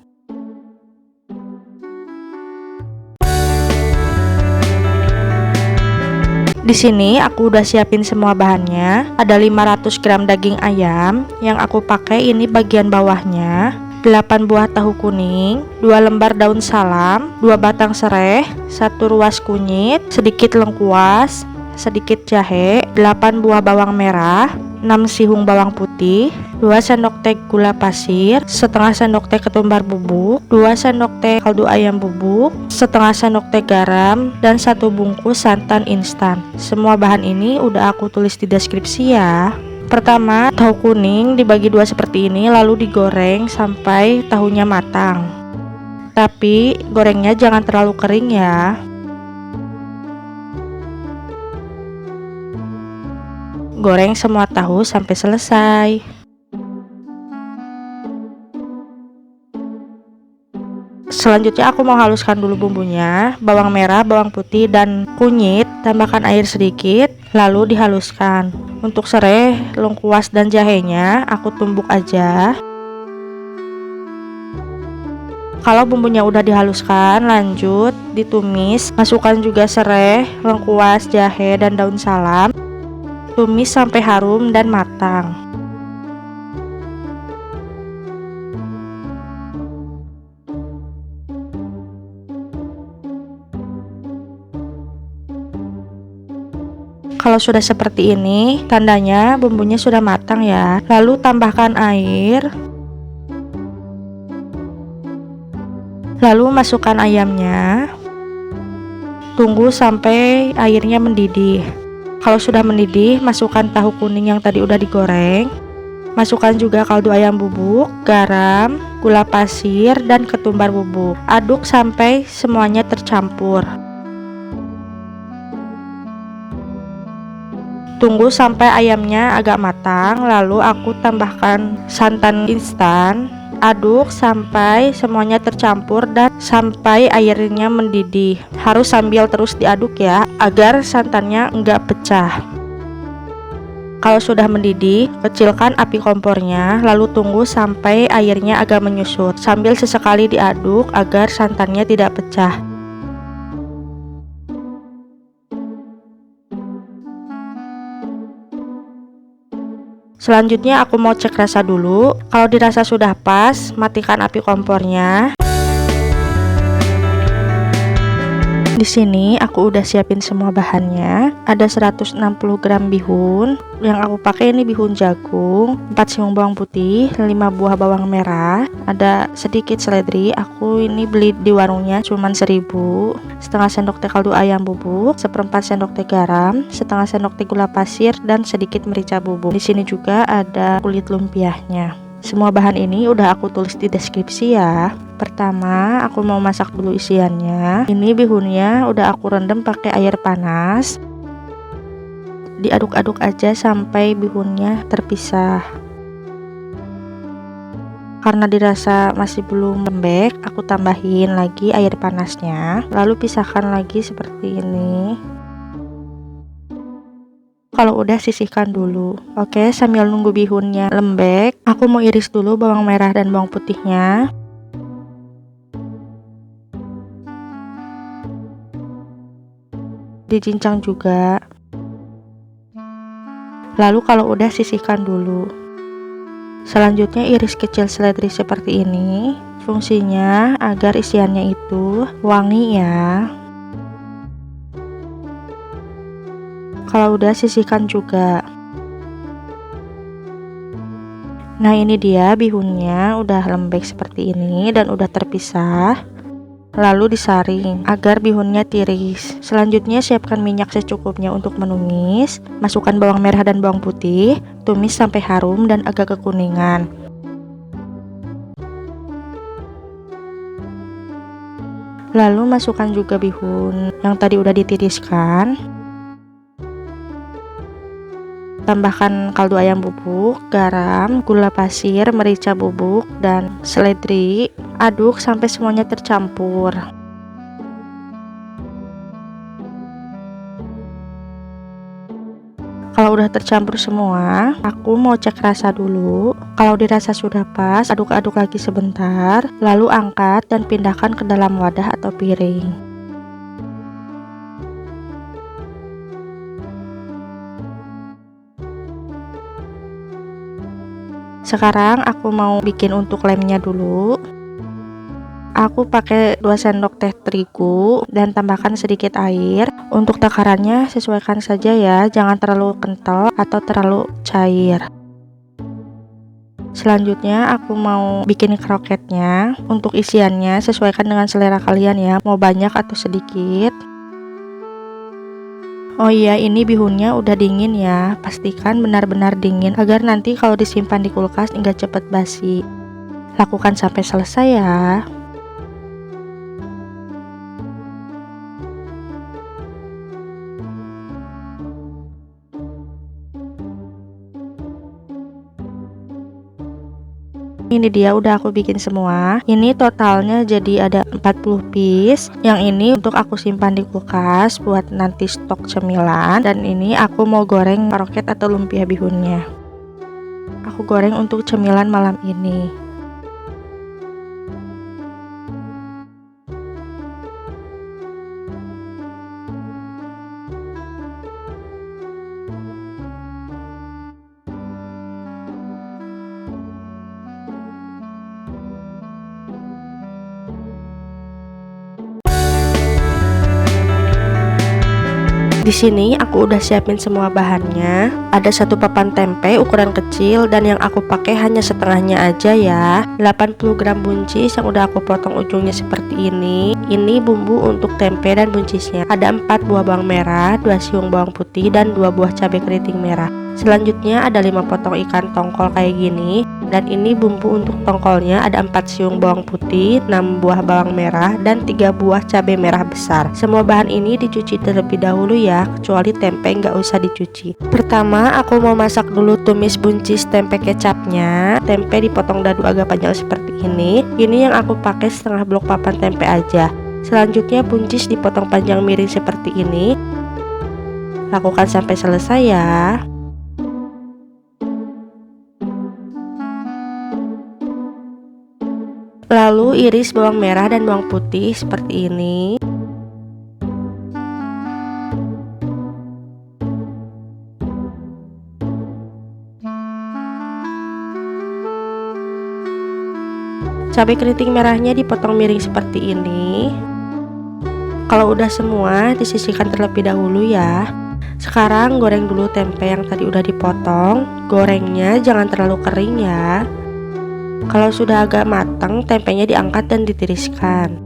Di sini aku udah siapin semua bahannya. Ada 500 gram daging ayam yang aku pakai ini bagian bawahnya. 8 buah tahu kuning, 2 lembar daun salam, 2 batang serai, 1 ruas kunyit, sedikit lengkuas, sedikit jahe, 8 buah bawang merah, 6 sihung bawang putih, 2 sendok teh gula pasir, setengah sendok teh ketumbar bubuk, 2 sendok teh kaldu ayam bubuk, setengah sendok teh garam, dan 1 bungkus santan instan. Semua bahan ini udah aku tulis di deskripsi ya. Pertama, tahu kuning dibagi 2 seperti ini, lalu digoreng sampai tahunya matang. Tapi gorengnya jangan terlalu kering ya. Goreng semua tahu sampai selesai. Selanjutnya aku mau haluskan dulu bumbunya. Bawang merah, bawang putih, dan kunyit. Tambahkan air sedikit, lalu dihaluskan. Untuk serai, lengkuas, dan jahenya aku tumbuk aja. Kalau bumbunya udah dihaluskan, lanjut ditumis. Masukkan juga serai, lengkuas, jahe, dan daun salam. Tumis sampai harum dan matang. Kalau sudah seperti ini, tandanya bumbunya sudah matang ya. Lalu tambahkan air. Lalu masukkan ayamnya. Tunggu sampai airnya mendidih. Kalau sudah mendidih, masukkan tahu kuning yang tadi udah digoreng. Masukkan juga kaldu ayam bubuk, garam, gula pasir, dan ketumbar bubuk. Aduk sampai semuanya tercampur. Tunggu sampai ayamnya agak matang, lalu aku tambahkan santan instan. Aduk sampai semuanya tercampur dan sampai airnya mendidih. Harus sambil terus diaduk ya, agar santannya enggak pecah. Kalau sudah mendidih, kecilkan api kompornya, lalu tunggu sampai airnya agak menyusut. Sambil sesekali diaduk agar santannya tidak pecah. Selanjutnya aku mau cek rasa dulu. Kalau dirasa sudah pas, matikan api kompornya. Di sini aku udah siapin semua bahannya. Ada 160 gram bihun. Yang aku pakai ini bihun jagung, 4 siung bawang putih, 5 buah bawang merah, ada sedikit seledri. Aku ini beli di warungnya cuman 1000. Setengah sendok teh kaldu ayam bubuk, seperempat sendok teh garam, setengah sendok teh gula pasir, dan sedikit merica bubuk. Di sini juga ada kulit lumpiahnya. Semua bahan ini udah aku tulis di deskripsi ya. Pertama, aku mau masak dulu isiannya. Ini bihunnya udah aku rendam pakai air panas. Diaduk-aduk aja sampai bihunnya terpisah. Karena dirasa masih belum lembek, aku tambahin lagi air panasnya. Lalu pisahkan lagi seperti ini. Kalau udah sisihkan dulu. Oke, sambil nunggu bihunnya lembek, aku mau iris dulu bawang merah dan bawang putihnya. Dicincang juga. Lalu kalau udah sisihkan dulu. Selanjutnya iris kecil seledri seperti ini. Fungsinya agar isiannya itu wangi ya. Kalau udah sisihkan juga. Nah ini dia bihunnya udah lembek seperti ini dan udah terpisah. lalu disaring agar bihunnya tiris. Selanjutnya siapkan minyak secukupnya untuk menumis. Masukkan bawang merah dan bawang putih, tumis sampai harum dan agak kekuningan. Lalu masukkan juga bihun yang tadi udah ditiriskan. Tambahkan kaldu ayam bubuk, garam, gula pasir, merica bubuk, dan seledri. Aduk sampai semuanya tercampur. Kalau udah tercampur semua, aku mau cek rasa dulu. Kalau dirasa sudah pas, aduk-aduk lagi sebentar, lalu angkat dan pindahkan ke dalam wadah atau piring. Sekarang aku mau bikin untuk lemnya dulu. Aku pakai 2 sendok teh terigu dan tambahkan sedikit air. Untuk takarannya sesuaikan saja ya, jangan terlalu kental atau terlalu cair. Selanjutnya aku mau bikin kroketnya. Untuk isiannya sesuaikan dengan selera kalian ya, mau banyak atau sedikit. Oh iya, ini bihunnya udah dingin ya. Pastikan benar-benar dingin agar nanti kalau disimpan di kulkas nggak cepet basi. Lakukan sampai selesai ya. Ini dia udah aku bikin semua. Ini totalnya jadi ada 40 piece. Yang ini untuk aku simpan di kulkas buat nanti stok cemilan. Dan ini aku mau goreng kroket atau lumpia bihunnya. Aku goreng untuk cemilan malam ini. Di sini aku udah siapin semua bahannya. Ada 1 papan tempe ukuran kecil dan yang aku pakai hanya setengahnya aja ya. 80 gram buncis yang udah aku potong ujungnya seperti ini. Ini bumbu untuk tempe dan buncisnya. Ada 4 buah bawang merah, 2 siung bawang putih, dan 2 buah cabai keriting merah. Selanjutnya ada 5 potong ikan tongkol kayak gini. Dan ini bumbu untuk tongkolnya, ada 4 siung bawang putih, 6 buah bawang merah, dan 3 buah cabai merah besar. Semua bahan ini dicuci terlebih dahulu ya, kecuali tempe nggak usah dicuci. Pertama aku mau masak dulu tumis buncis tempe kecapnya. Tempe dipotong dadu agak panjang seperti ini. Ini yang aku pakai setengah blok papan tempe aja. Selanjutnya buncis dipotong panjang miring seperti ini. Lakukan sampai selesai ya. Lalu iris bawang merah dan bawang putih seperti ini. Cabai keriting merahnya dipotong miring seperti ini. Kalau udah semua disisihkan terlebih dahulu ya. Sekarang goreng dulu tempe yang tadi udah dipotong. Gorengnya jangan terlalu kering ya. Kalau sudah agak matang, tempenya diangkat dan ditiriskan.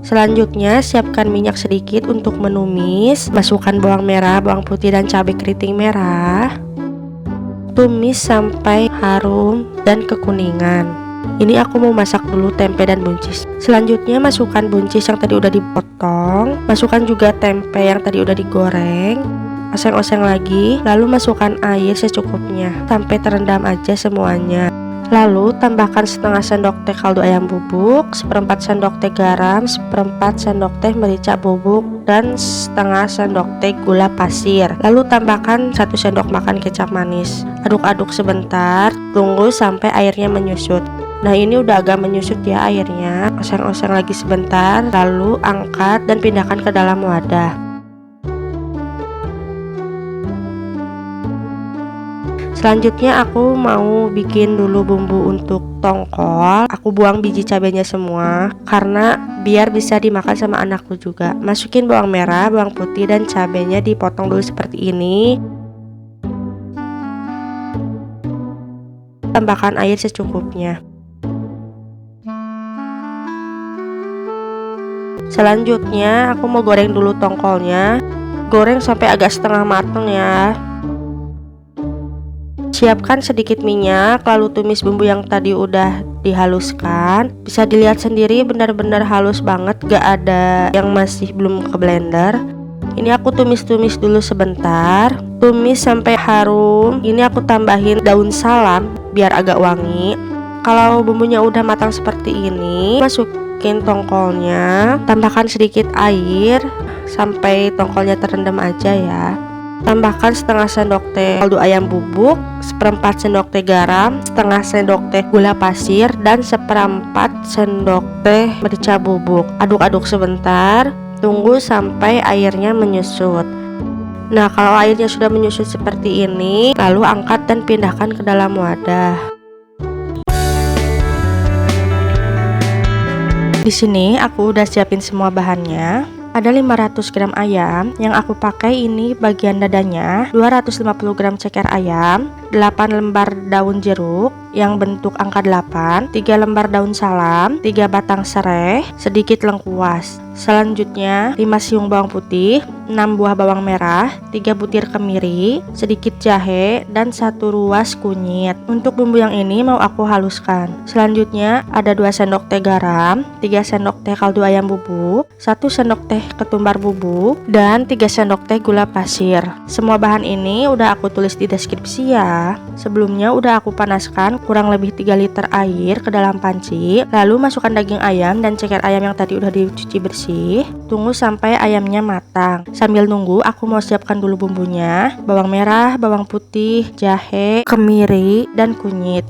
Selanjutnya siapkan minyak sedikit untuk menumis. Masukkan bawang merah, bawang putih, dan cabai keriting merah. Tumis sampai harum dan kekuningan. Ini aku mau masak dulu tempe dan buncis. Selanjutnya masukkan buncis yang tadi udah dipotong. Masukkan juga tempe yang tadi udah digoreng. Oseng-oseng lagi, lalu masukkan air secukupnya sampai terendam aja semuanya. Lalu tambahkan setengah sendok teh kaldu ayam bubuk, 1/4 sendok teh garam, 1/4 sendok teh merica bubuk, dan setengah sendok teh gula pasir. Lalu tambahkan 1 sendok makan kecap manis. Aduk-aduk sebentar, tunggu sampai airnya menyusut. Nah ini udah agak menyusut ya airnya. Oseng-oseng lagi sebentar, lalu angkat dan pindahkan ke dalam wadah. Selanjutnya aku mau bikin dulu bumbu untuk tongkol. Aku buang biji cabenya semua karena biar bisa dimakan sama anakku juga. Masukin bawang merah, bawang putih, dan cabenya dipotong dulu seperti ini. tambahkan air secukupnya. Selanjutnya aku mau goreng dulu tongkolnya. Goreng sampai agak setengah matang ya. Siapkan sedikit minyak, lalu tumis bumbu yang tadi udah dihaluskan. Bisa dilihat sendiri benar-benar halus banget, gak ada yang masih belum ke blender. Ini aku tumis-tumis dulu sebentar. Tumis sampai harum. Ini aku tambahin daun salam biar agak wangi. Kalau bumbunya udah matang seperti ini, masukin tongkolnya. Tambahkan sedikit air sampai tongkolnya terendam aja ya. Tambahkan setengah sendok teh kaldu ayam bubuk, seperempat sendok teh garam, setengah sendok teh gula pasir, dan seperempat sendok teh merica bubuk. Aduk-aduk sebentar, tunggu sampai airnya menyusut. Nah, kalau airnya sudah menyusut seperti ini, lalu angkat dan pindahkan ke dalam wadah. Di sini aku udah siapin semua bahannya. Ada 500 gram ayam, yang aku pakai ini bagian dadanya, 250 gram ceker ayam, 8 lembar daun jeruk yang bentuk angka 8, 3 lembar daun salam, 3 batang serai, sedikit lengkuas. Selanjutnya 5 siung bawang putih, 6 buah bawang merah, 3 butir kemiri, sedikit jahe, dan 1 ruas kunyit. Untuk bumbu yang ini mau aku haluskan. Selanjutnya ada 2 sendok teh garam, 3 sendok teh kaldu ayam bubuk, 1 sendok teh ketumbar bubuk, dan 3 sendok teh gula pasir. Semua bahan ini udah aku tulis di deskripsi ya. Sebelumnya udah aku panaskan kurang lebih 3 liter air ke dalam panci. Lalu masukkan daging ayam dan ceker ayam yang tadi udah dicuci bersih. Tunggu sampai ayamnya matang. Sambil nunggu aku mau siapkan dulu bumbunya. Bawang merah, bawang putih, jahe, kemiri, dan kunyit.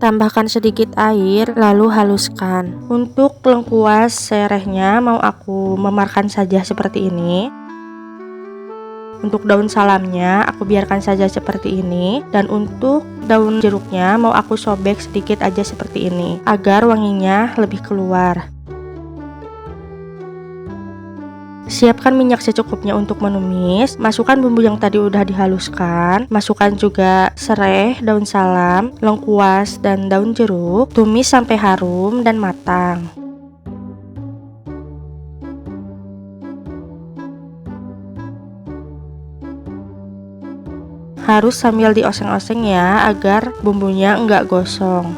Tambahkan sedikit air, lalu haluskan. Untuk lengkuas serehnya mau aku memarkan saja seperti ini. Untuk daun salamnya aku biarkan saja seperti ini. Dan untuk daun jeruknya mau aku sobek sedikit aja seperti ini, agar wanginya lebih keluar. Siapkan minyak secukupnya untuk menumis. Masukkan bumbu yang tadi udah dihaluskan. Masukkan juga serai, daun salam, lengkuas, dan daun jeruk. Tumis sampai harum dan matang. Harus sambil dioseng-oseng ya, agar bumbunya enggak gosong.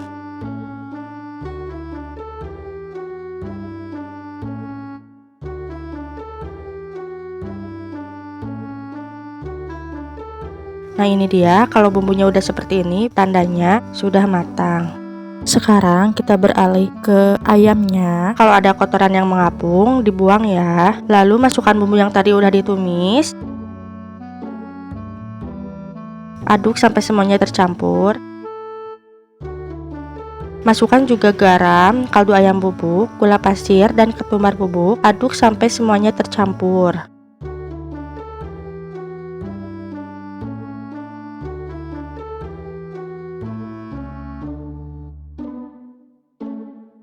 Nah, ini dia, kalau bumbunya udah seperti ini, tandanya sudah matang. Sekarang kita beralih ke ayamnya. Kalau ada kotoran yang mengapung, dibuang ya. Lalu masukkan bumbu yang tadi udah ditumis. Aduk sampai semuanya tercampur. Masukkan juga garam, kaldu ayam bubuk, gula pasir, dan ketumbar bubuk. Aduk sampai semuanya tercampur.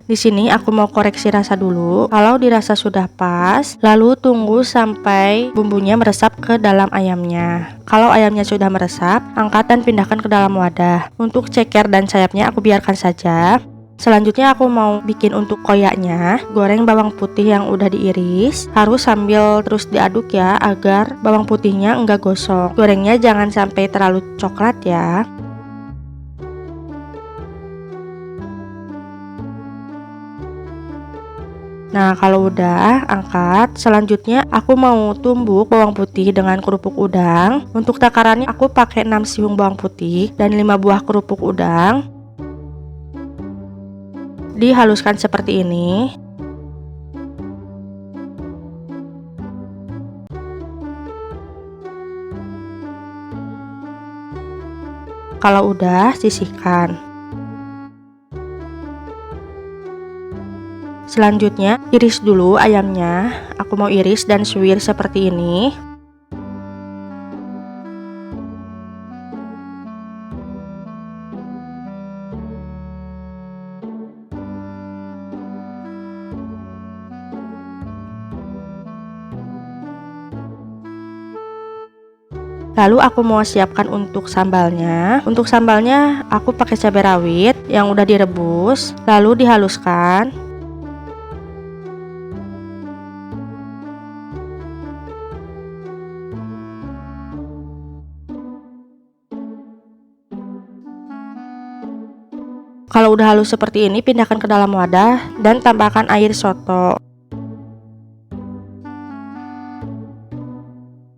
Di sini aku mau koreksi rasa dulu. Kalau dirasa sudah pas, lalu tunggu sampai bumbunya meresap ke dalam ayamnya. Kalau ayamnya sudah meresap, angkat dan pindahkan ke dalam wadah. Untuk ceker dan sayapnya aku biarkan saja. Selanjutnya aku mau bikin untuk koyaknya. Goreng bawang putih yang udah diiris. Harus sambil terus diaduk ya, agar bawang putihnya enggak gosong. Gorengnya jangan sampai terlalu coklat ya. Nah, kalau udah, angkat. Selanjutnya aku mau tumbuk bawang putih dengan kerupuk udang. Untuk takarannya aku pakai 6 siung bawang putih dan 5 buah kerupuk udang. Dihaluskan seperti ini. Kalau udah, sisihkan. Selanjutnya, iris dulu ayamnya. Aku mau iris dan suwir seperti ini. Lalu aku mau siapkan untuk sambalnya. Untuk sambalnya aku pakai cabai rawit yang udah direbus, lalu dihaluskan. Kalau udah halus seperti ini, pindahkan ke dalam wadah dan tambahkan air soto.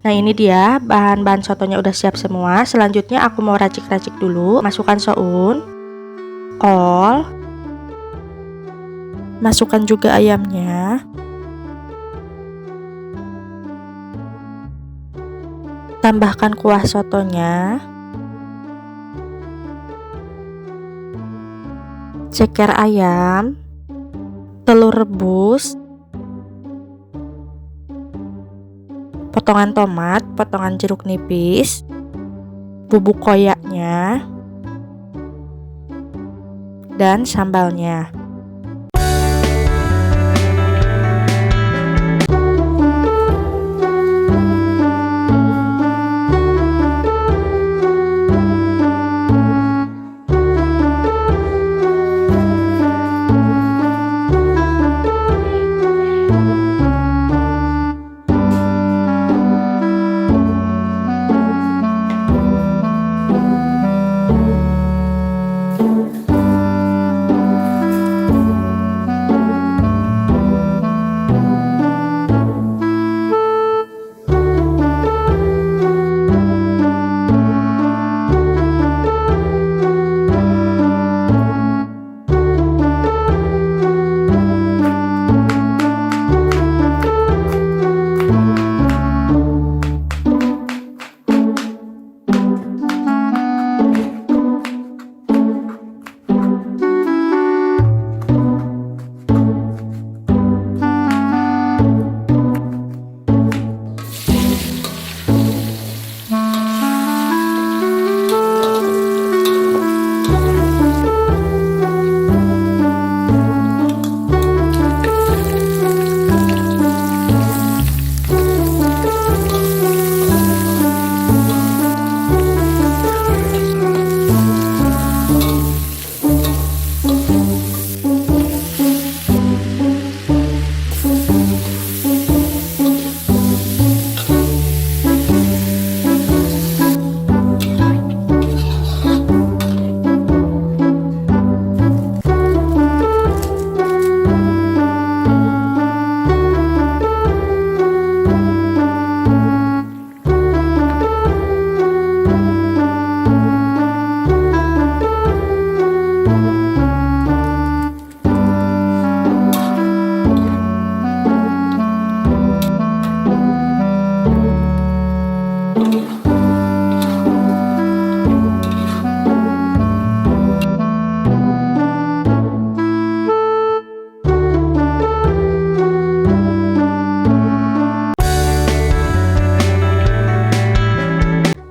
Nah, ini dia bahan-bahan sotonya udah siap semua. Selanjutnya aku mau racik-racik dulu. Masukkan soun, kol, masukkan juga ayamnya, tambahkan kuah sotonya, ceker ayam, telur rebus, potongan tomat, potongan jeruk nipis, bubuk koyaknya, dan sambalnya.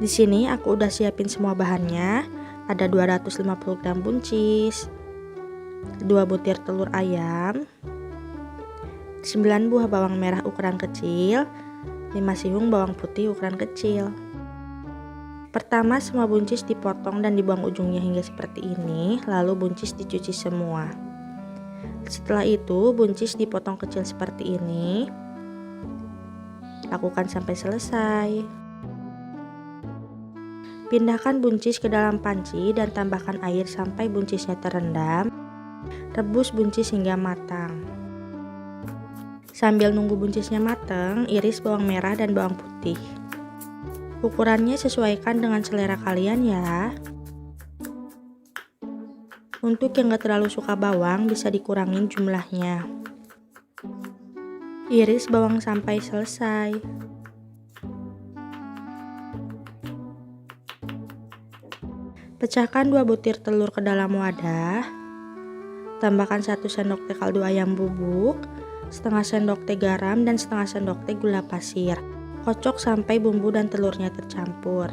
Di sini aku udah siapin semua bahannya. Ada 250 gram buncis, 2 butir telur ayam, 9 buah bawang merah ukuran kecil, 5 siung bawang putih ukuran kecil. Pertama, semua buncis dipotong dan dibuang ujungnya hingga seperti ini, lalu buncis dicuci semua. Setelah itu, buncis dipotong kecil seperti ini. Lakukan sampai selesai. Pindahkan buncis ke dalam panci dan tambahkan air sampai buncisnya terendam. Rebus buncis hingga matang. Sambil nunggu buncisnya matang, iris bawang merah dan bawang putih. Ukurannya sesuaikan dengan selera kalian ya. Untuk yang gak terlalu suka bawang, bisa dikurangin jumlahnya. Iris bawang sampai selesai. Pecahkan 2 butir telur ke dalam wadah. Tambahkan 1 sendok teh kaldu ayam bubuk, setengah sendok teh garam, dan setengah sendok teh gula pasir. Kocok sampai bumbu dan telurnya tercampur.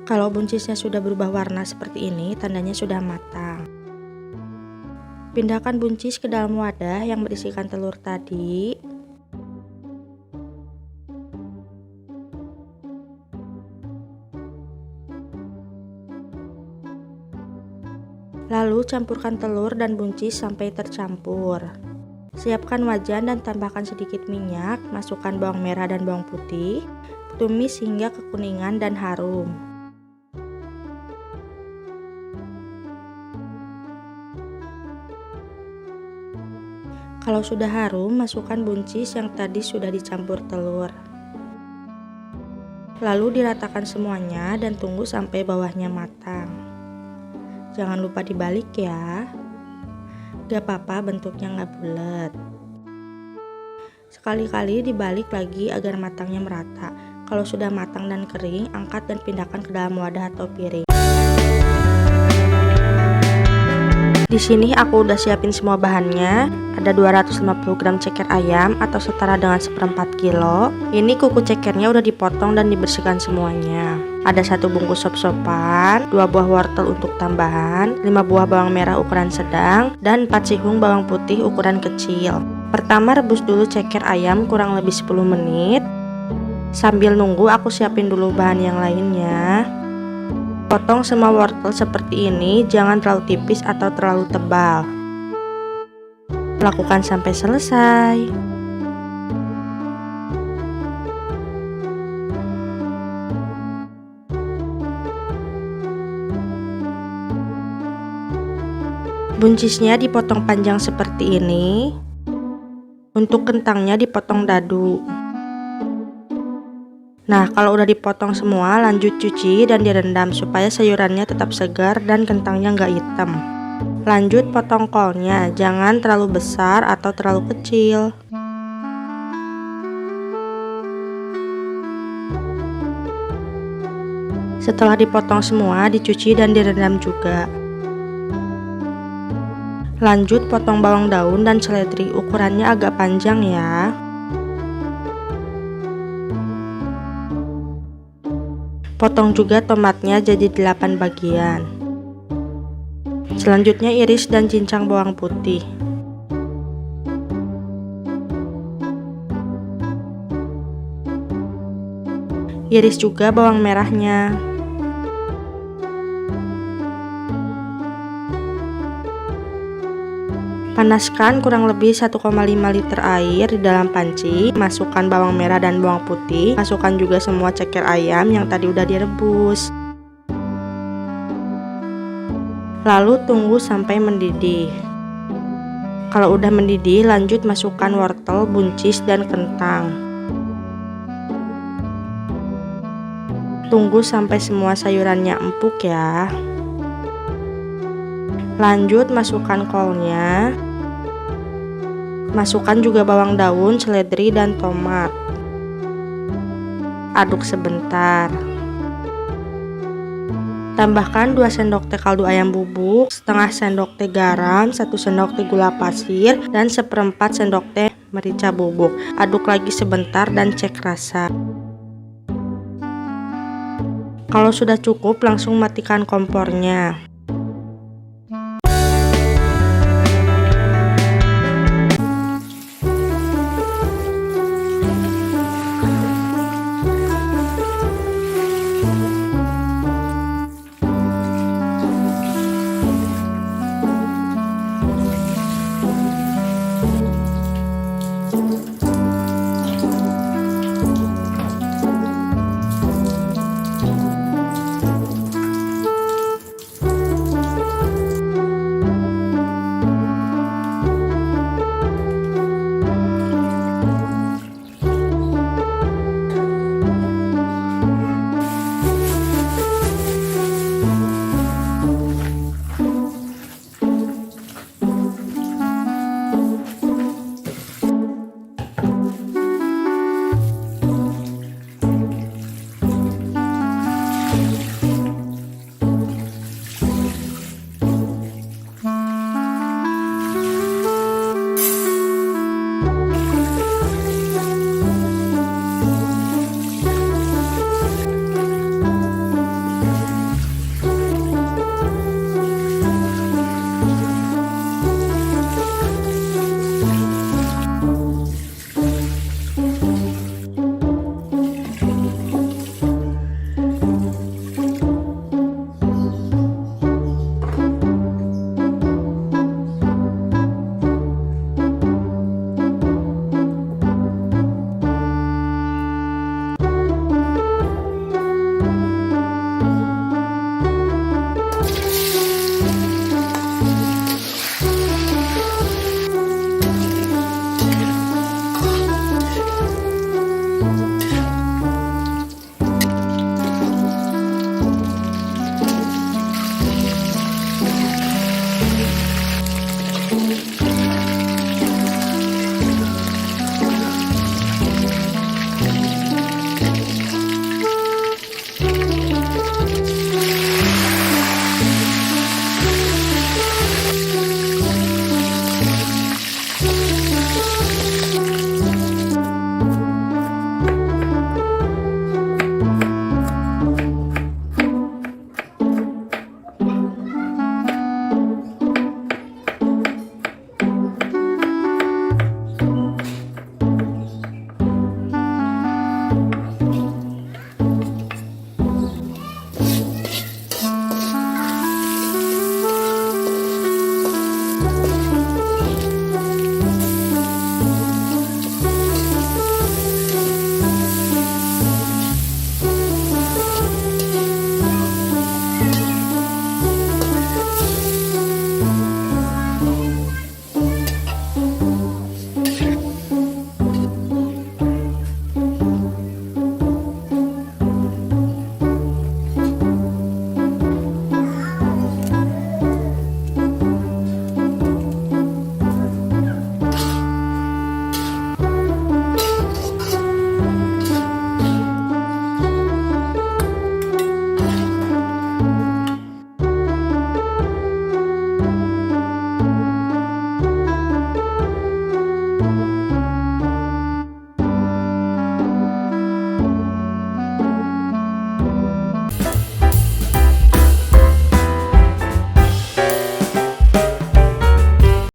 Kalau buncisnya sudah berubah warna seperti ini, tandanya sudah matang. Pindahkan buncis ke dalam wadah yang berisikan telur tadi. Lalu campurkan telur dan buncis sampai tercampur. Siapkan wajan dan tambahkan sedikit minyak, masukkan bawang merah dan bawang putih, tumis hingga kekuningan dan harum. Kalau sudah harum, masukkan buncis yang tadi sudah dicampur telur. Lalu diratakan semuanya dan tunggu sampai bawahnya matang. Jangan lupa dibalik ya. Gak apa-apa bentuknya nggak bulat. Sekali-kali dibalik lagi agar matangnya merata. Kalau sudah matang dan kering, angkat dan pindahkan ke dalam wadah atau piring. Di sini aku udah siapin semua bahannya. Ada 250 gram ceker ayam atau setara dengan 1/4 kilo. Ini kuku cekernya udah dipotong dan dibersihkan semuanya. Ada 1 bungkus sop-sopan, 2 buah wortel untuk tambahan, 5 buah bawang merah ukuran sedang, dan 4 sihung bawang putih ukuran kecil. Pertama rebus dulu ceker ayam kurang lebih 10 menit. Sambil nunggu aku siapin dulu bahan yang lainnya. Potong semua wortel seperti ini, jangan terlalu tipis atau terlalu tebal. Lakukan sampai selesai. Buncisnya dipotong panjang seperti ini. Untuk kentangnya dipotong dadu. Nah, kalau udah dipotong semua, lanjut cuci dan direndam supaya sayurannya tetap segar dan kentangnya nggak hitam. Lanjut potong kolnya, jangan terlalu besar atau terlalu kecil. Setelah dipotong semua, dicuci dan direndam juga. Lanjut potong bawang daun dan seledri, ukurannya agak panjang ya. Potong juga tomatnya jadi 8 bagian. Selanjutnya iris dan cincang bawang putih. Iris juga bawang merahnya. Panaskan kurang lebih 1,5 liter air di dalam panci. Masukkan bawang merah dan bawang putih. Masukkan juga semua ceker ayam yang tadi udah direbus. Lalu tunggu sampai mendidih. Kalau udah mendidih, lanjut masukkan wortel, buncis, dan kentang. Tunggu sampai semua sayurannya empuk ya. Lanjut masukkan kolnya. Masukkan juga bawang daun, seledri, dan tomat. Aduk sebentar. Tambahkan 2 sendok teh kaldu ayam bubuk, setengah sendok teh garam, 1 sendok teh gula pasir, dan 1/4 sendok teh merica bubuk. Aduk lagi sebentar dan cek rasa. Kalau sudah cukup, langsung matikan kompornya.